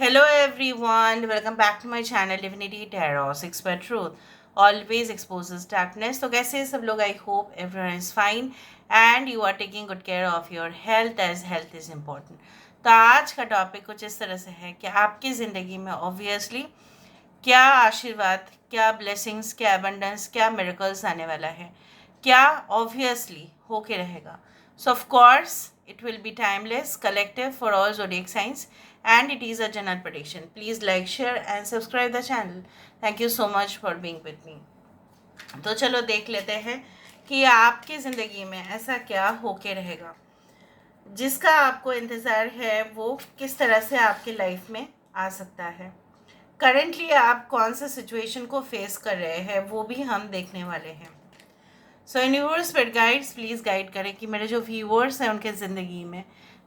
Hello everyone, welcome back to my channel Divinity Tarot, Six by Truth. Always exposes darkness. तो कैसे हैं सब लोग? I hope everyone is fine and you are taking good care of your health as health is important. तो आज का topic कुछ इस तरह से है कि आपकी ज़िंदगी में ऑब्वियसली क्या आशीर्वाद, क्या ब्लेसिंग्स, क्या अबंडेंस, क्या मिरेकल्स आने वाला है, क्या ऑब्वियसली होके रहेगा. सो of course it will be timeless, collective for all zodiac signs, and it is a general prediction. Please like, share, and subscribe the channel. Thank you so much for being with me. तो चलो देख लेते हैं कि आपकी ज़िंदगी में ऐसा क्या होके रहेगा जिसका आपको इंतज़ार है, वो किस तरह से आपकी लाइफ में आ सकता है. करेंटली आप कौन सा सिचुएशन को फेस कर रहे हैं वो भी हम देखने वाले हैं. सो यूनिवर्स पर गाइड्स प्लीज़ गाइड करें कि मेरे जो व्यूअर्स हैं उनके ज़िंदगी में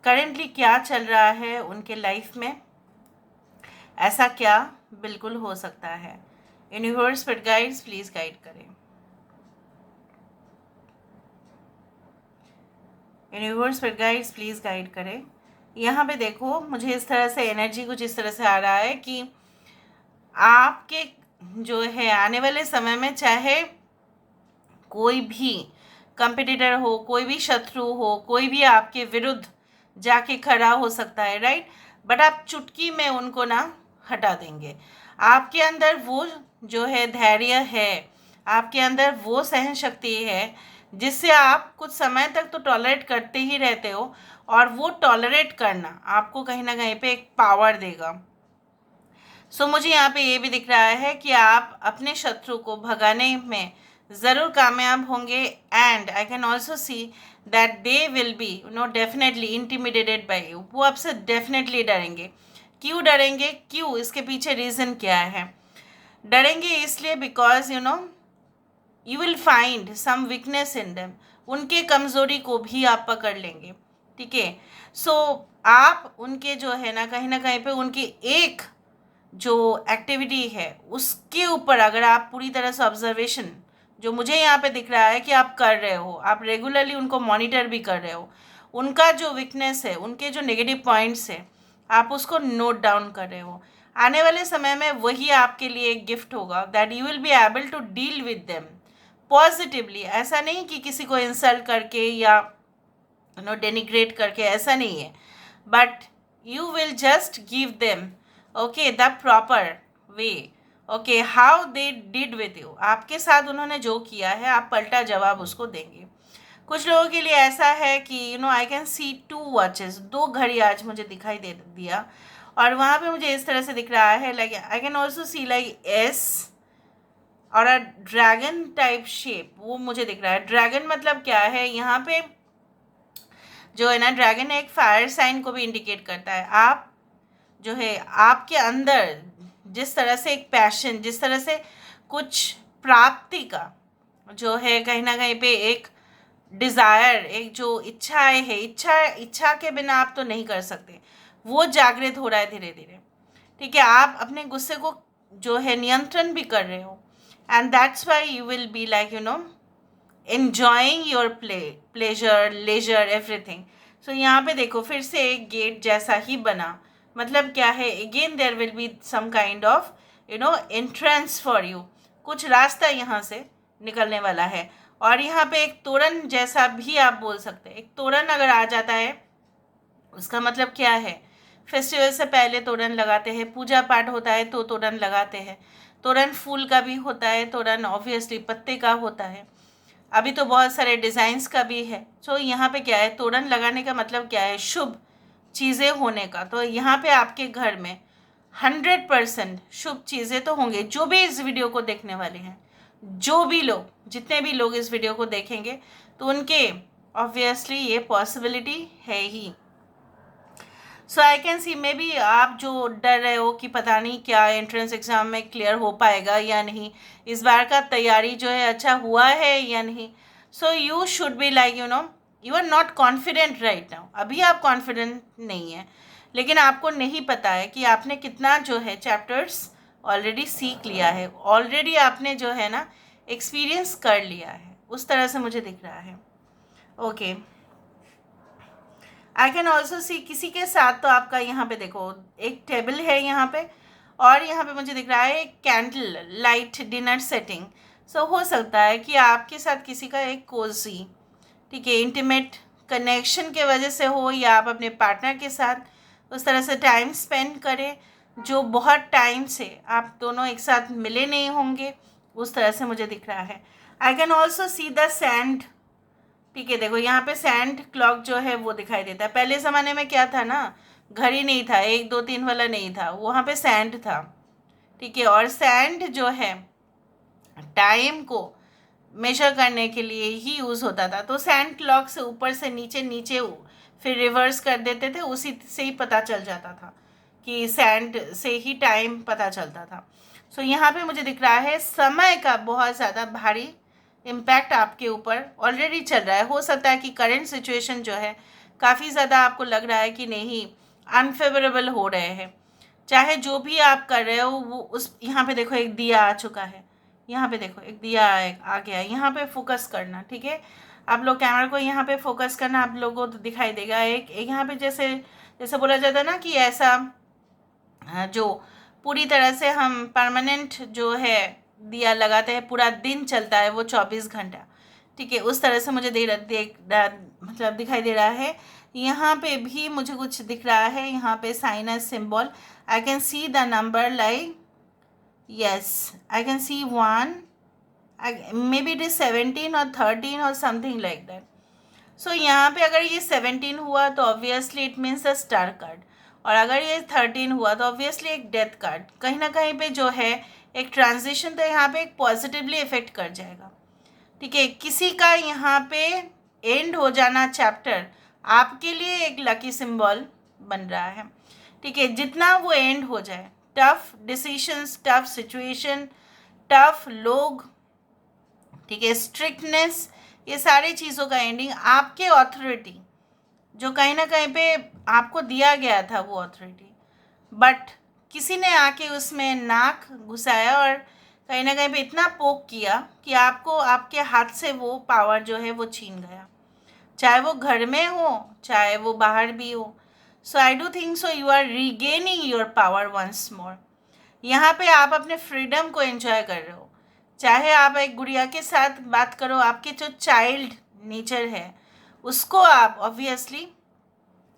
करेंटली क्या चल रहा है, उनके लाइफ में ऐसा क्या बिल्कुल हो सकता है. यूनिवर्स पर गाइड्स प्लीज़ गाइड करें. यूनिवर्स पर गाइड्स प्लीज़ गाइड करें. यहाँ पे देखो, मुझे इस तरह से एनर्जी कुछ इस तरह से आ रहा है कि आपके जो है आने वाले समय में चाहे कोई भी कंपटीटर हो, कोई भी शत्रु हो, कोई भी आपके विरुद्ध जाके खड़ा हो सकता है, राइट. बट आप चुटकी में उनको ना हटा देंगे. आपके अंदर वो जो है धैर्य है, आपके अंदर वो सहन शक्ति है जिससे आप कुछ समय तक तो टॉलरेट करते ही रहते हो, और वो टॉलरेट करना आपको कहीं ना कहीं पे एक पावर देगा. सो मुझे यहाँ पे ये भी दिख रहा है कि आप अपने शत्रु को भगाने में ज़रूर कामयाब होंगे. And I can also see that they will be definitely intimidated bye you. वो आपसे डेफिनेटली डरेंगे. क्यों डरेंगे, क्यों, इसके पीछे रीज़न क्या है? डरेंगे इसलिए because you will find some weakness in them. उनके कमज़ोरी को भी आप पकड़ लेंगे, ठीक है. सो आप उनके जो है ना कहीं पे उनकी एक जो एक्टिविटी है उसके ऊपर अगर आप पूरी तरह से ऑब्जर्वेशन, जो मुझे यहाँ पे दिख रहा है कि आप कर रहे हो, आप रेगुलरली उनको मॉनिटर भी कर रहे हो, उनका जो वीकनेस है, उनके जो नेगेटिव पॉइंट्स है, आप उसको नोट डाउन कर रहे हो. आने वाले समय में वही आपके लिए एक गिफ्ट होगा that you will be able to deal with them positively. ऐसा नहीं कि किसी को इंसल्ट करके या डेनिग्रेट करके, ऐसा नहीं है. But you will just give them the proper way, how they did with you. आपके साथ उन्होंने जो किया है आप पलटा जवाब उसको देंगे. कुछ लोगों के लिए ऐसा है कि आई कैन सी 2 वॉचेस, 2 घड़ी आज मुझे दिखाई दे दिया, और वहाँ पे मुझे इस तरह से दिख रहा है like I can also C like S और अ ड्रैगन टाइप शेप. वो मुझे दिख रहा है. ड्रैगन मतलब क्या है यहाँ पे जो है ना, ड्रैगन एक फायर साइन को भी इंडिकेट करता है. आप जो है आपके अंदर जिस तरह से एक पैशन, जिस तरह से कुछ प्राप्ति का जो है कहीं ना कहीं पे एक डिज़ायर, एक जो इच्छाएं है, इच्छा के बिना आप तो नहीं कर सकते, वो जागृत हो रहा है धीरे धीरे, ठीक है. आप अपने गुस्से को जो है नियंत्रण भी कर रहे हो, and that's why you will be like enjoying your pleasure, leisure, everything. So यहाँ पे देखो फिर से एक गेट जैसा ही बना. मतलब क्या है, again there will be some kind of entrance for you. कुछ रास्ता यहाँ से निकलने वाला है. और यहाँ पे एक तोरण जैसा भी आप बोल सकते हैं. एक तोरण अगर आ जाता है उसका मतलब क्या है, फेस्टिवल से पहले तोरण लगाते हैं, पूजा पाठ होता है तो तोरण लगाते हैं. तोरण फूल का भी होता है, तोरण ऑब्वियसली पत्ते का होता है, अभी तो बहुत सारे डिज़ाइंस का भी है. सो यहाँ पे क्या है, तोरण लगाने का मतलब क्या है, शुभ चीज़ें होने का. तो यहाँ पे आपके घर में 100% शुभ चीज़ें तो होंगे. जो भी इस वीडियो को देखने वाले हैं, जो भी लोग, जितने भी लोग इस वीडियो को देखेंगे, तो उनके ऑब्वियसली ये पॉसिबिलिटी है ही. सो I can C may be आप जो डर रहे हो कि पता नहीं क्या एंट्रेंस एग्ज़ाम में क्लियर हो पाएगा या नहीं, इस बार का तैयारी जो है अच्छा हुआ है या नहीं. So you should be like you are not confident right now. अभी आप कॉन्फिडेंट नहीं है, लेकिन आपको नहीं पता है कि आपने कितना जो है चैप्टर्स ऑलरेडी सीख लिया है, ऑलरेडी आपने जो है ना एक्सपीरियंस कर लिया है. उस तरह से मुझे दिख रहा है. ओके आई कैन ऑल्सो सी किसी के साथ, तो आपका यहाँ पे देखो एक टेबल है यहाँ पे, और यहाँ पे मुझे दिख रहा है एक कैंडल लाइट डिनर सेटिंग। सो हो सकता है कि आपके साथ किसी का एक कोजी, ठीक है, इंटीमेट कनेक्शन के वजह से हो, या आप अपने पार्टनर के साथ उस तरह से टाइम स्पेंड करें जो बहुत टाइम से आप दोनों एक साथ मिले नहीं होंगे, उस तरह से मुझे दिख रहा है। I can also see the sand, ठीक है, देखो यहाँ पे सैंड क्लॉक जो है वो दिखाई देता है। पहले ज़माने में क्या था ना, घड़ी नहीं था, 1 2 3 वाला नहीं था, वहाँ पे सैंड था, ठीक है, और सैंड जो है टाइम को मेजर करने के लिए ही यूज़ होता था। तो सैंड क्लॉक से ऊपर से नीचे, नीचे फिर रिवर्स कर देते थे, उसी से ही पता चल जाता था कि सैंड से ही टाइम पता चलता था। सो यहाँ पे मुझे दिख रहा है समय का बहुत ज़्यादा भारी इम्पैक्ट आपके ऊपर ऑलरेडी चल रहा है। हो सकता है कि करंट सिचुएशन जो है काफ़ी ज़्यादा आपको लग रहा है कि नहीं अनफेवरेबल हो रहे हैं, चाहे जो भी आप कर रहे हो वो उस, यहाँ पे देखो एक दिया आ चुका है, यहाँ पे देखो एक दिया आ गया, यहाँ पे फोकस करना, ठीक है, आप लोग कैमरा को यहाँ पे फोकस करना, आप लोगों को तो दिखाई देगा एक यहाँ पे जैसे जैसे बोला जाता है ना कि ऐसा जो पूरी तरह से हम परमानेंट जो है दिया लगाते हैं, पूरा दिन चलता है वो 24 घंटा, ठीक है, उस तरह से मुझे मतलब दिखाई दे रहा है। यहाँ पे भी मुझे कुछ दिख रहा है, यहाँ पे sinus symbol, I can see the number like yes, I can see one. Maybe it is 17 or 13 or something like that. So यहाँ पे अगर ये 17 हुआ तो obviously it means a star card, और अगर ये 13 हुआ तो obviously एक डेथ कार्ड। कहीं ना कहीं पे जो है एक ट्रांजिशन तो यहाँ पे एक पॉजिटिवली इफेक्ट कर जाएगा, ठीक है। किसी का यहाँ पे एंड हो जाना चैप्टर आपके लिए एक लकी सिंबल बन रहा है, ठीक है। जितना वो एंड हो जाए, tough decisions, tough situation, tough लोग, ठीक है, स्ट्रिक्टनेस, ये सारी चीज़ों का एंडिंग आपके ऑथोरिटी जो कहीं ना कहीं पे आपको दिया गया था वो ऑथोरिटी, बट किसी ने आके उसमें नाक घुसाया और कहीं ना कहीं पे इतना पोक किया कि आपको आपके हाथ से वो पावर जो है वो छीन गया, चाहे वो घर में हो चाहे वो बाहर भी हो। So I do think so you are regaining your power once more. यहाँ पे आप अपने फ्रीडम को एंजॉय कर रहे हो, चाहे आप एक गुड़िया के साथ बात करो, आपके जो चाइल्ड नेचर है उसको आप ऑब्वियसली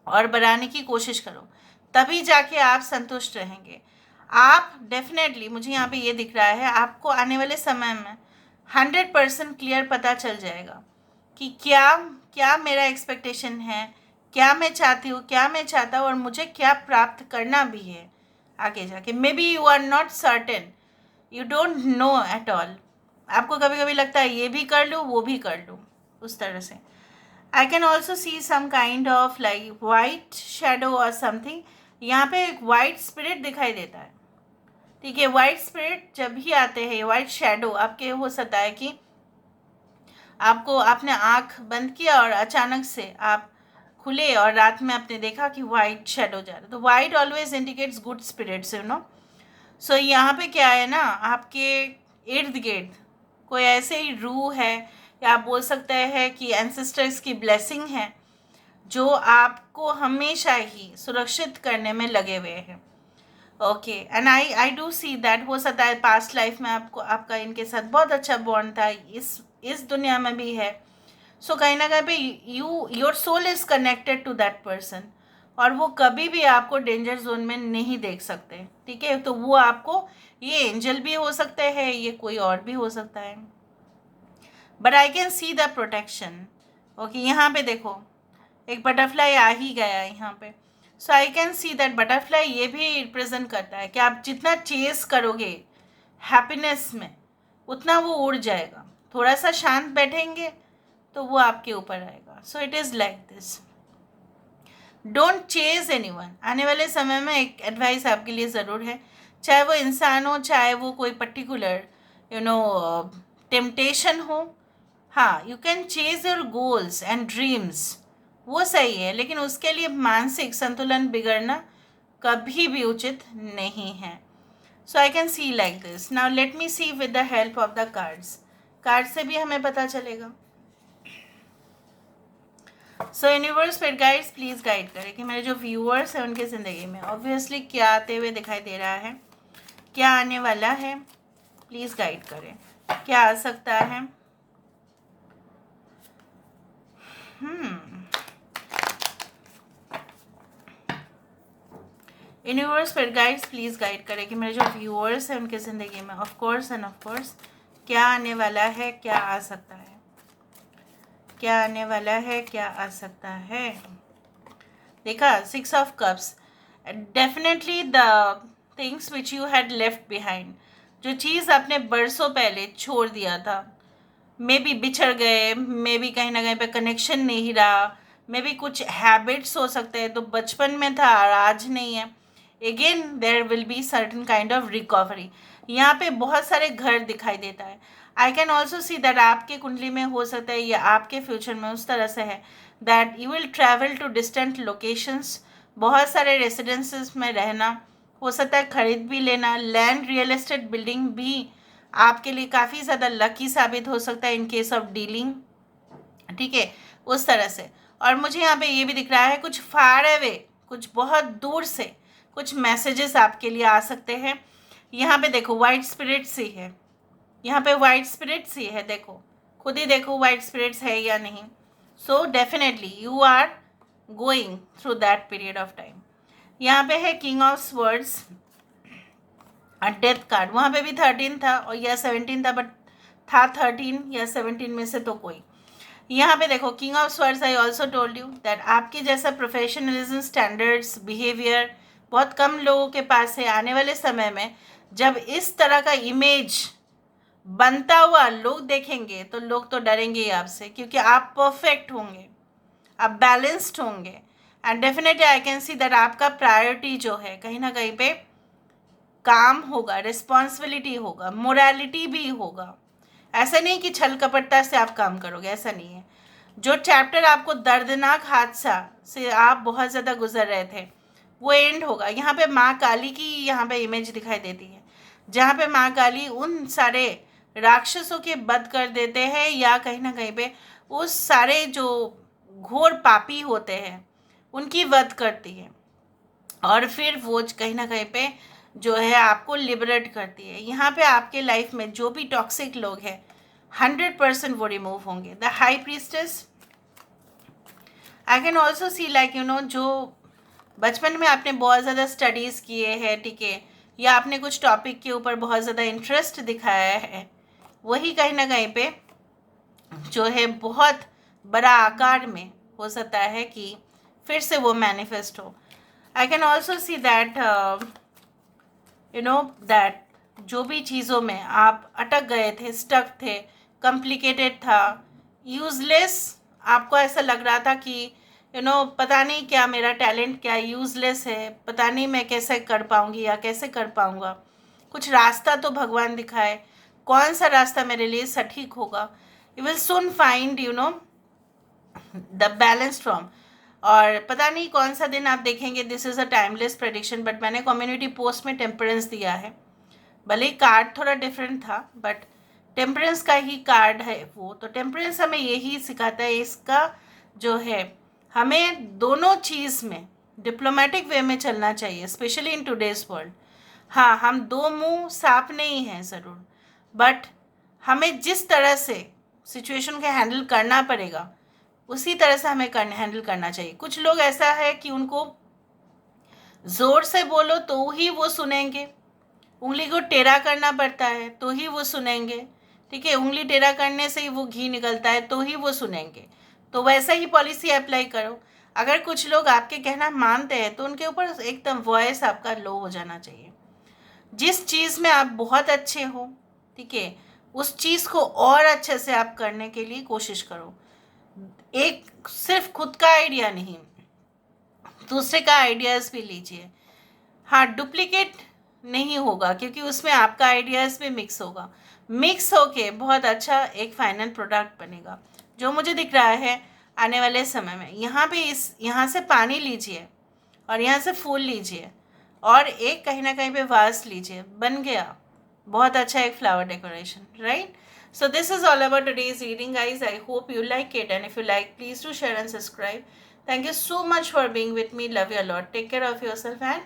और बढ़ाने की कोशिश करो, तभी जाके आप संतुष्ट रहेंगे। आप डेफिनेटली, मुझे यहाँ पे ये दिख रहा है, आपको आने वाले समय में 100% क्लियर पता चल जाएगा कि क्या क्या मेरा एक्सपेक्टेशन है, क्या मैं चाहती हूँ, क्या मैं चाहता हूँ, और मुझे क्या प्राप्त करना भी है आगे जाके। Maybe you are not certain, you don't know at all, आपको कभी कभी लगता है ये भी कर लूँ वो भी कर लूँ, उस तरह से। I can also see some kind of like white shadow और समथिंग, यहाँ पे एक वाइट स्पिरिट दिखाई देता है, ठीक है। वाइट स्पिरिट जब भी आते हैं, वाइट शेडो आपके, हो सकता है कि आपको आपने आँख बंद किया और अचानक से आप खुले और रात में आपने देखा कि वाइट शेडो जा रहा है, तो white always indicates good spirits, you know. So यहाँ पे क्या है ना, आपके इर्द गिर्द कोई ऐसे ही रूह है, या आप बोल सकते हैं कि एंसेस्टर्स की ब्लेसिंग है जो आपको हमेशा ही सुरक्षित करने में लगे हुए हैं। Okay, and I do see that, हो सकता है पास्ट लाइफ में आपको आपका इनके साथ बहुत अच्छा बॉन्ड था, इस दुनिया में भी है। सो कहीं ना कहीं पे your soul is connected to that person, और वो कभी भी आपको डेंजर जोन में नहीं देख सकते, ठीक है। तो वो आपको, ये एंजल भी हो सकते हैं, ये कोई और भी हो सकता है, but I can see the protection. Okay, यहाँ पे देखो एक बटरफ्लाई आ ही गया है यहाँ पे। So I can see that butterfly ये भी रिप्रेजेंट करता है कि आप जितना चेस करोगे हैप्पीनेस में, उतना वो उड़ जाएगा। थोड़ा सा शांत बैठेंगे तो वो आपके ऊपर आएगा। So it is like this, don't chase anyone. आने वाले समय में एक एडवाइस आपके लिए ज़रूर है, चाहे वो इंसान हो, चाहे वो कोई पर्टिकुलर टेम्पटेशन हो। हाँ, you can chase your goals and dreams, वो सही है, लेकिन उसके लिए मानसिक संतुलन बिगड़ना कभी भी उचित नहीं है। So I can see like this. Now let me see with the help of the cards. Card से भी हमें पता चलेगा। सो यूनिवर्स फिर गाइड्स प्लीज़ गाइड करें कि मेरे जो व्यूअर्स हैं उनकी ज़िंदगी में ऑब्वियसली क्या आते हुए दिखाई दे रहा है, क्या आने वाला है, प्लीज़ गाइड करें, क्या आ सकता है। यूनिवर्स फिर गाइड्स प्लीज़ गाइड करें कि मेरे जो व्यूअर्स हैं उनकी ज़िंदगी में of course end of course क्या आने वाला है, क्या आ सकता है, क्या आने वाला है, क्या आ सकता है। देखा 6 of cups, definitely the things which you had left behind, जो चीज़ आपने बरसों पहले छोड़ दिया था, मे बी बिछड़ गए, मे बी कहीं ना कहीं पे कनेक्शन नहीं रहा, मे बी कुछ हैबिट्स हो सकते हैं तो बचपन में था और आज नहीं है। Again there will be certain kind of recovery. यहाँ पे बहुत सारे घर दिखाई देता है। I can also see that आपके कुंडली में हो सकता है या आपके फ्यूचर में उस तरह से है that you will travel to distant locations, बहुत सारे रेसिडेंसेस में रहना, हो सकता है खरीद भी लेना, लैंड रियल एस्टेट बिल्डिंग भी आपके लिए काफ़ी ज़्यादा लकी साबित हो सकता है इन केस ऑफ डीलिंग, ठीक है, उस तरह से। और मुझे यहाँ पे ये भी दिख रहा है कुछ फार अवे, कुछ बहुत दूर से कुछ मैसेजेस आपके लिए आ सकते हैं। यहाँ पे देखो वाइट स्पिरिट्स ही है, यहाँ पे वाइट स्पिरिट्स ही है, देखो खुद ही देखो वाइट स्पिरिट्स है या नहीं। So definitely you are going through that period of time. यहाँ पे है किंग ऑफ स्वर्ड्स और डेथ कार्ड, वहाँ पे भी 13 था और या 17 था, बट था 13 या 17 में से तो कोई। यहाँ पे देखो king of swords, I also told you that आपके जैसा प्रोफेशनलिज्म, स्टैंडर्ड्स, बिहेवियर बहुत कम लोगों के पास है। आने वाले समय में जब इस तरह का इमेज बनता हुआ लोग देखेंगे तो लोग तो डरेंगे ही आपसे, क्योंकि आप परफेक्ट होंगे, आप बैलेंस्ड होंगे and definitely I can see that आपका प्रायोरिटी जो है कहीं ना कहीं पे काम होगा, रिस्पॉन्सिबिलिटी होगा, मोरालिटी भी होगा। ऐसा नहीं कि छल कपटता से आप काम करोगे, ऐसा नहीं है। जो चैप्टर आपको दर्दनाक हादसा से आप बहुत ज़्यादा गुजर रहे थे वो एंड होगा। यहाँ पे माँ काली की यहाँ पे इमेज दिखाई देती है, जहाँ पे माँ काली उन सारे राक्षसों के वध कर देते हैं या कहीं ना कहीं पे उस सारे जो घोर पापी होते हैं उनकी वध करती है और फिर वो कहीं ना कहीं पे जो है आपको लिबरेट करती है। यहाँ पे आपके लाइफ में जो भी टॉक्सिक लोग हैं 100% वो रिमूव होंगे। The high priestess, I can also C like you know, जो बचपन में आपने बहुत ज़्यादा स्टडीज़ किए हैं, ठीक है, या आपने कुछ टॉपिक के ऊपर बहुत ज़्यादा इंटरेस्ट दिखाया है, वही कहीं ना कहीं पे जो है बहुत बड़ा आकार में हो सकता है कि फिर से वो मैनिफेस्ट हो। आई can also see that you know that जो भी चीज़ों में आप अटक गए थे, स्टक थे, कॉम्प्लिकेटेड था, यूज़लेस, आपको ऐसा लग रहा था कि यू नो पता नहीं क्या मेरा टैलेंट क्या यूज़लेस है, पता नहीं मैं कैसे कर पाऊँगी या कैसे कर पाऊँगा, कुछ रास्ता तो भगवान दिखाए, कौन सा रास्ता मेरे लिए सटीक होगा। You will soon find you know the balance from. और पता नहीं कौन सा दिन आप देखेंगे, this is a timeless prediction, but मैंने कम्युनिटी पोस्ट में टेम्परेंस दिया है, भले ही कार्ड थोड़ा डिफरेंट था बट टेम्परेंस का ही कार्ड है वो। तो टेम्परेंस हमें यही सिखाता है, इसका जो है हमें दोनों चीज़ में डिप्लोमेटिक वे में चलना चाहिए, स्पेशली इन टुडेज़ वर्ल्ड। हाँ, हम दो मुंह साफ नहीं हैं ज़रूर, बट हमें जिस तरह से सिचुएशन को हैंडल करना पड़ेगा उसी तरह से हमें हैंडल करना चाहिए। कुछ लोग ऐसा है कि उनको ज़ोर से बोलो तो ही वो सुनेंगे, उंगली को टेढ़ा करना पड़ता है तो ही वो सुनेंगे, ठीक है, उंगली टेढ़ा करने से ही वो घी निकलता है तो ही वो सुनेंगे। तो वैसा ही पॉलिसी अप्लाई करो। अगर कुछ लोग आपके कहना मानते हैं तो उनके ऊपर एकदम वॉइस आपका लो हो जाना चाहिए। जिस चीज़ में आप बहुत अच्छे हो, ठीक है, उस चीज़ को और अच्छे से आप करने के लिए कोशिश करो। एक सिर्फ खुद का आइडिया नहीं, दूसरे का आइडियाज़ भी लीजिए। हाँ, डुप्लीकेट नहीं होगा क्योंकि उसमें आपका आइडियाज़ भी मिक्स होगा, मिक्स होके बहुत अच्छा एक फाइनल प्रोडक्ट बनेगा जो मुझे दिख रहा है आने वाले समय में। यहाँ पे यहाँ से पानी लीजिए और यहाँ से फूल लीजिए और एक कहीं ना कहीं पे वास लीजिए, बन गया बहुत अच्छा एक flower decoration, right. So this is all about today's reading, guys. I hope you like it, and if you like, please do share and subscribe. Thank you so much for being with me. Love you a lot. Take care of yourself and